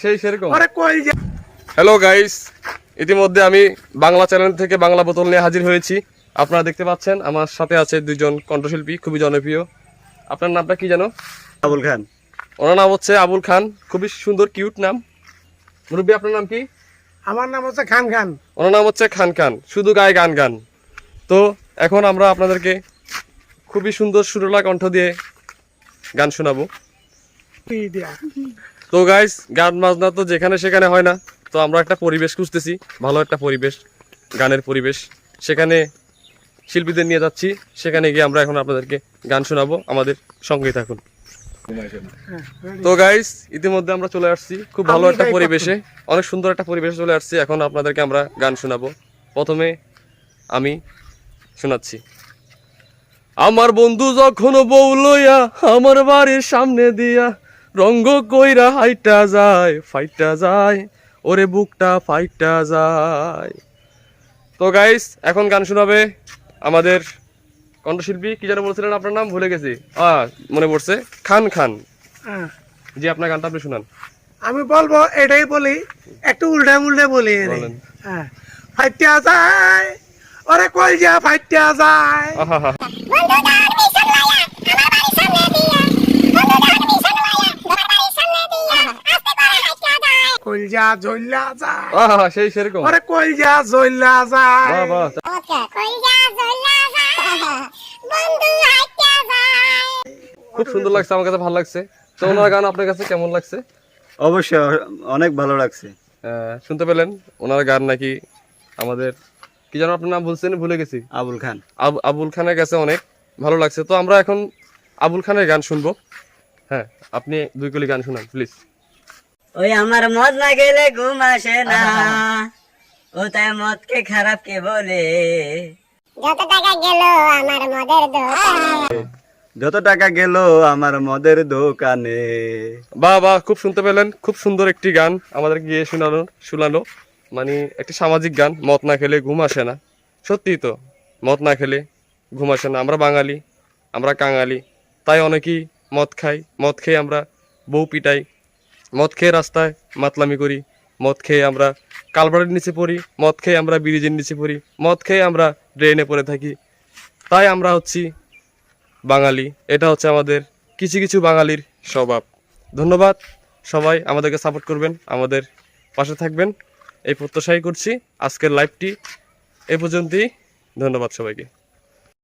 সেই সেরকম। Hello guys, ইতিমধ্যে আমি বাংলা চ্যানেল থেকে বাংলা বোতল নিয়ে হাজির হয়েছি। আপনারা দেখতে পাচ্ছেন আমার সাথে আছে দুইজন কণ্ঠশিল্পী, খুবই জনপ্রিয়। আপনার নামটা কি জানো? আবুল খান। ওনার নাম হচ্ছে আবুল খান, খুবই সুন্দর কিউট নাম। মুরব্বী, আপনার নাম কি? আমার নাম হচ্ছে খান খান। ওনার নাম হচ্ছে খান খান, শুধু গায়ে গান গান। তো এখন আমরা আপনাদেরকে খুবই সুন্দর সুরলা কণ্ঠ দিয়ে গান শোনাবো। তো গাইস, গান বাজনা তো যেখানে সেখানে হয় না, তো আমরা একটা পরিবেশ খুঁজতেছি, ভালো একটা পরিবেশ, গানের পরিবেশ। সেখানে শিল্পীদের নিয়ে যাচ্ছি, সেখানে গিয়ে আমরা এখন আপনাদেরকে গান শোনাবো। আমাদের সঙ্গেই থাকুন। তো গাইস, ইতিমধ্যে আমরা চলে আসছি খুব ভালো একটা পরিবেশে, অনেক সুন্দর একটা পরিবেশে চলে আসছি। এখন আপনাদেরকে আমরা গান শোনাবো। প্রথমে আমি শোনাচ্ছি। আমার বন্ধু যখন বউ লইয়া আমার বাড়ির সামনে দিয়া রঙ্গ কইরা হাইটা যায়, ফাইটা যায়, ওরে বুকটা ফাইটা যায়। তো গাইস, এখন গান শোনাবে আমাদের কণ্ঠশিল্পী, কি যেন বলছিলেন আপনার নাম? ভুলে গেছি, মনে পড়ছে, খান খান। জি, আপনার গানটা আপনি শুনান। আমি বলবো, এটাই বলি, একটু উল্টা উল্টে বলি। ফাইটা যায়, ওরে কলজা ফাইটা যায়। কলজা জ্বললা যায়, সেই সেরকম। ওরে কলজা জ্বললা যায়। খুব সুন্দর লাগছে, আমার কাছে ভালো লাগছে। তো ওনার গান আপনার কাছে কেমন লাগছে? অবশ্যই অনেক ভালো লাগছে। শুনতে পেলেন ওনার গান নাকি আমাদের, কি যেন আপনার নাম বলছেন, ভুলে গেছি। আবুল খান। আবুল খানের কাছে অনেক ভালো লাগছে। তো আমরা এখন আবুল খানের গান শুনবো। হ্যাঁ, আপনি দুই কলি গান শুনান প্লিজ। ওই আমার মদ না গেলে ঘুম আসে না, ও তাই মদ কে খারাপ কে বলে, যত টাকা গেল আমার মদের দোকানে, যত টাকা গেল আমার মদের দোকানে। বাহ বাহ, খুব শুনতে পেলেন, খুব সুন্দর একটি গান আমাদের গিয়ে শোনালো। মানে একটি সামাজিক গান, মদ না খেলে ঘুম আসে না। সত্যিই তো, মদ না খেলে ঘুম আসে না। আমরা বাঙালি, আমরা কাঙালি, তাই অনেকেই মদ খাই। মদ খেয়ে আমরা বউ পিটাই, মদ খেয়ে রাস্তায় মাতলামি করি, মদ খেয়ে আমরা কালভার্টের নিচে পড়ি, মদ খেয়ে আমরা ব্রিজের নিচে পড়ি, মদ খেয়ে আমরা ড্রেনে পড়ে থাকি। তাই আমরা হচ্ছি বাঙালি। এটা হচ্ছে আমাদের কিছু কিছু বাঙালির স্বভাব। ধন্যবাদ, সবাই আমাদেরকে সাপোর্ট করবেন, আমাদের পাশে থাকবেন, এই প্রত্যাশাই করছি। আজকের লাইভটি এই পর্যন্তই। ধন্যবাদ সবাইকে।